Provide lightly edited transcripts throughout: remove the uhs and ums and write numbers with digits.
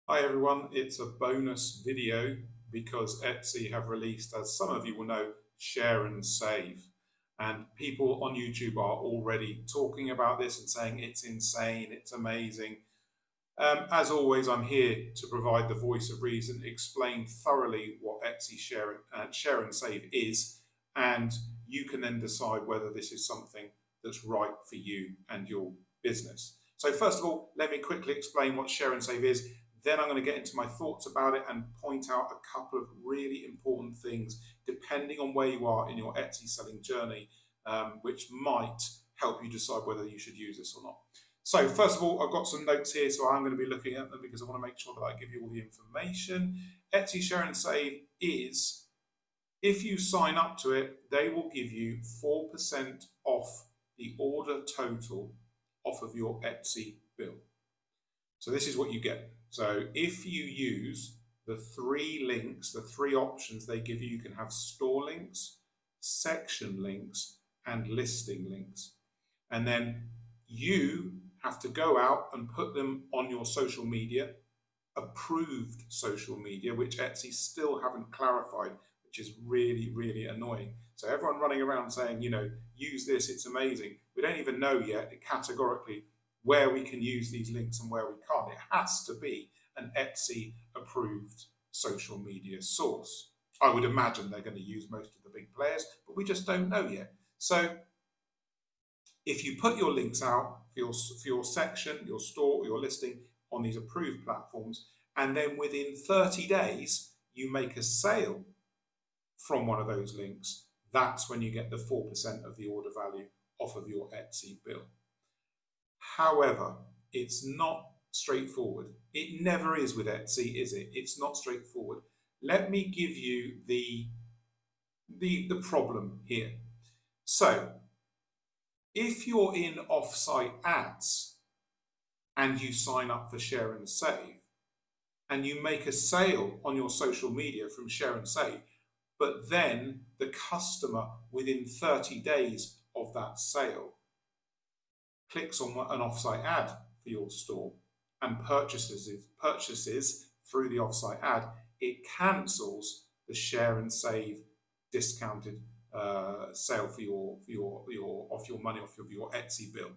Hi everyone, it's a bonus video because Etsy have released, as some of you will know, Share and Save. And people on YouTube are already talking about this and saying it's insane, it's amazing. As always, I'm here to provide the voice of reason, explain thoroughly what Etsy Share and Save is, and you can then decide whether this is something that's right for you and your business. So first of all, let me quickly explain what Share and Save is. Then I'm going to get into my thoughts about it and point out a couple of really important things, depending on where you are in your Etsy selling journey, which might help you decide whether you should use this or not. So first of all, I've got some notes here, so I'm going to be looking at them because I want to make sure that I give you all the information. Etsy Share and Save is, if you sign up to it, they will give you 4% off the order total off of your Etsy bill. So this is what you get. So if you use the three links, the three options they give you, you can have store links, section links, and listing links. And then you have to go out and put them on your social media, approved social media, which Etsy still haven't clarified, which is really, really annoying. So everyone running around saying, you know, use this, it's amazing. We don't even know yet categorically where we can use these links and where we can't. It has to be an Etsy approved social media source. I would imagine they're going to use most of the big players, but we just don't know yet. So if you put your links out for your section, your store, or your listing on these approved platforms, and then within 30 days, you make a sale from one of those links, that's when you get the 4% of the order value off of your Etsy bill. However, it's not straightforward. It never is with Etsy, is it? It's not straightforward. Let me give you the problem here. So, if you're in off-site ads and you sign up for Share and Save, and you make a sale on your social media from Share and Save, but then the customer within 30 days of that sale clicks on an off-site ad for your store and purchases through the off-site ad, it cancels the Share and Save discounted sale for your money off of your Etsy bill,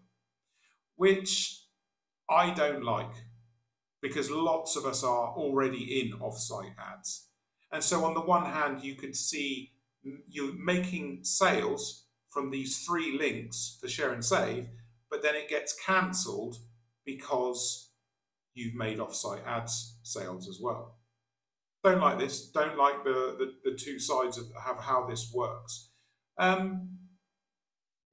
which I don't like because lots of us are already in off-site ads. And so on the one hand, you could see you making sales from these three links for Share and Save, but then it gets cancelled because you've made off-site ads sales as well. Don't like this. Don't like the two sides of how this works. The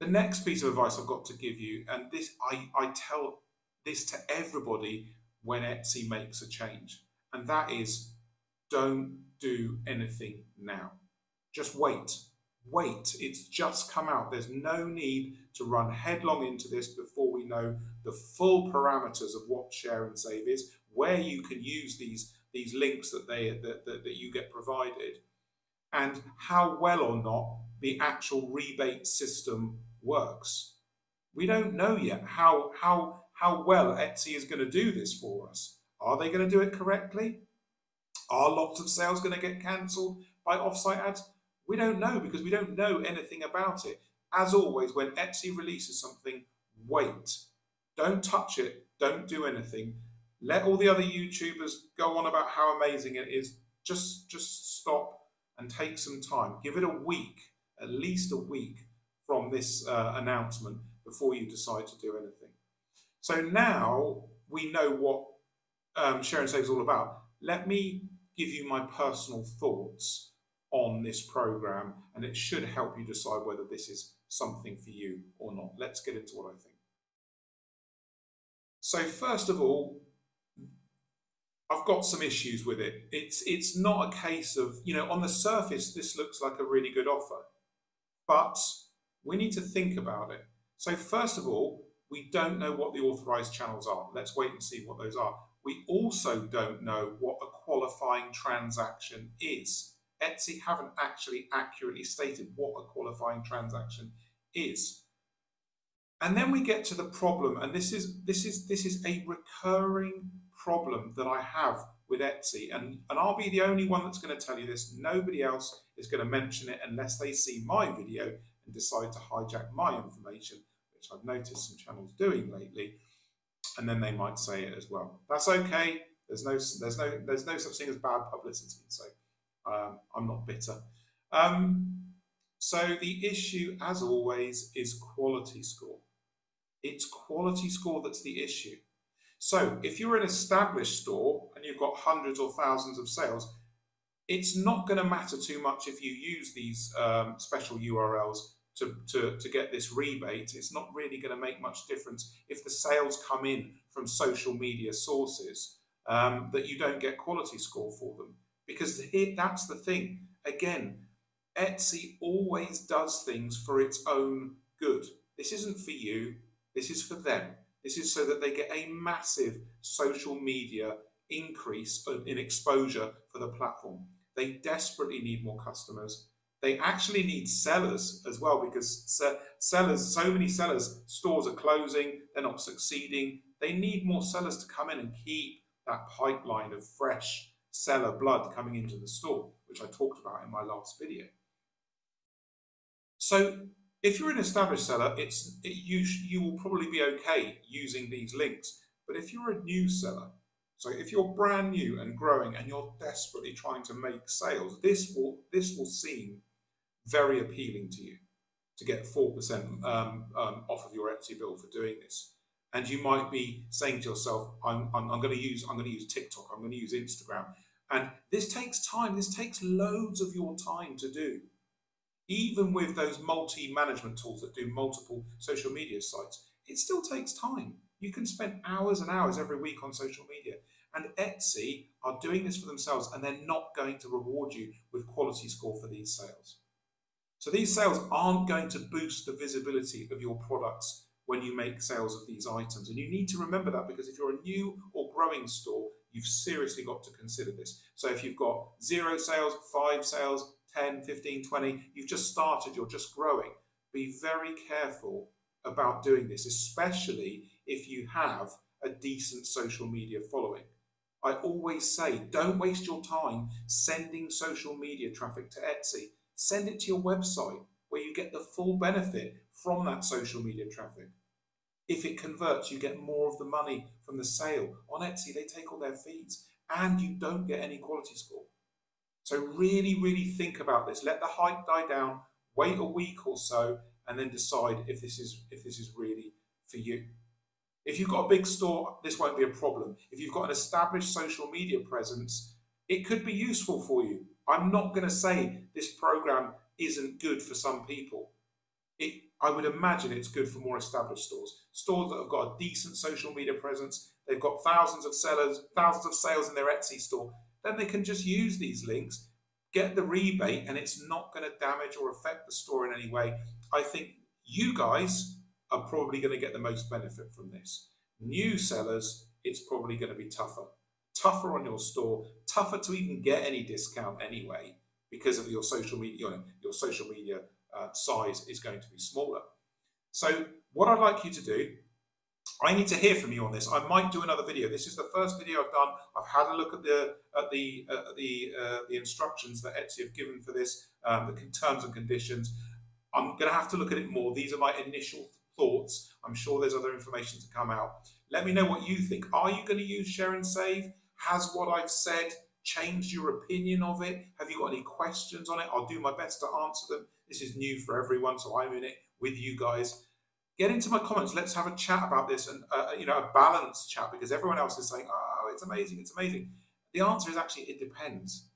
next piece of advice I've got to give you, and this I tell this to everybody when Etsy makes a change, and that is don't do anything now. Just wait. Wait, it's just come out. There's no need to run headlong into this before we know the full parameters of what Share and Save is, where you can use these links that you get provided, and how well or not the actual rebate system works. We don't know yet how well Etsy is going to do this for us. Are they going to do it correctly? Are lots of sales going to get cancelled by off-site ads? We don't know because we don't know anything about it. As always, when Etsy releases something, wait. Don't touch it. Don't do anything. Let all the other YouTubers go on about how amazing it is. Just stop and take some time. Give it a week, at least a week from this announcement before you decide to do anything. So now we know what Share and Save is all about. Let me give you my personal thoughts on this program, and it should help you decide whether this is something for you or not. Let's get into what I think. So first of all, I've got some issues with it. It's not a case of, you know, on the surface, this looks like a really good offer, but we need to think about it. So first of all, we don't know what the authorized channels are. Let's wait and see what those are. We also don't know what a qualifying transaction is. Etsy haven't actually accurately stated what a qualifying transaction is. And then we get to the problem, and this is a recurring problem that I have with Etsy, and I'll be the only one that's going to tell you this. Nobody else is going to mention it unless they see my video and decide to hijack my information, which I've noticed some channels doing lately, and then they might say it as well. That's okay. There's no such thing as bad publicity, so I'm not bitter. So the issue, as always, is quality score. It's quality score that's the issue. So if you're an established store and you've got hundreds or thousands of sales, it's not going to matter too much if you use these special URLs to get this rebate. It's not really going to make much difference if the sales come in from social media sources that you don't get quality score for them. Because that's the thing. Again, Etsy always does things for its own good. This isn't for you. This is for them. This is so that they get a massive social media increase in exposure for the platform. They desperately need more customers. They actually need sellers as well, because so many sellers, stores are closing, they're not succeeding. They need more sellers to come in and keep that pipeline of fresh seller blood coming into the store, which I talked about in my last video. So if you're an established seller, you will probably be okay using these links. But if you're a new seller, so if you're brand new and growing and you're desperately trying to make sales, this will seem very appealing to you to get 4% off of your Etsy bill for doing this. And you might be saying to yourself, I'm going to use TikTok, I'm going to use Instagram. And this takes time. This takes loads of your time to do. Even with those multi-management tools that do multiple social media sites, it still takes time. You can spend hours and hours every week on social media. And Etsy are doing this for themselves, and they're not going to reward you with quality score for these sales. So these sales aren't going to boost the visibility of your products when you make sales of these items. And you need to remember that, because if you're a new or growing store, you've seriously got to consider this. So if you've got 0 sales, 5 sales, 10, 15, 20, you've just started, you're just growing, be very careful about doing this, especially if you have a decent social media following. I always say, don't waste your time sending social media traffic to Etsy. Send it to your website where you get the full benefit from that social media traffic. If it converts, you get more of the money from the sale. On Etsy, they take all their fees and you don't get any quality score. So really, really think about this. Let the hype die down, wait a week or so, and then decide if this is really for you. If you've got a big store, this won't be a problem. If you've got an established social media presence, it could be useful for you. I'm not going to say this program isn't good for some people. I would imagine it's good for more established stores. Stores that have got a decent social media presence, they've got thousands of sales in their Etsy store, then they can just use these links, get the rebate, and it's not going to damage or affect the store in any way. I think you guys are probably going to get the most benefit from this. New sellers, it's probably going to be tougher. Tougher on your store, tougher to even get any discount anyway, because of your social media, your social media size is going to be smaller. So what I'd like you to do, I need to hear from you on this. I might do another video. This is the first video I've done. I've had a look at the instructions that Etsy have given for this, the terms and conditions. I'm going to have to look at it more. These are my initial thoughts. I'm sure there's other information to come out. Let me know what you think. Are you going to use Share and Save? Has what I've said changed your opinion of it? Have you got any questions on it? I'll do my best to answer them. This is new for everyone, so I'm in it with you guys. Get into my comments. Let's have a chat about this, and a balanced chat, because everyone else is saying, "Oh, it's amazing, it's amazing." The answer is actually it depends.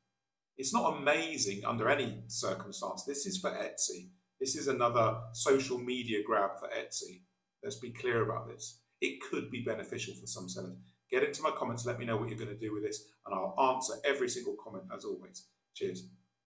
It's not amazing under any circumstance. This is for Etsy. This is another social media grab for Etsy. Let's be clear about this. It could be beneficial for some sellers. Get into my comments. Let me know what you're going to do with this, and I'll answer every single comment as always. Cheers.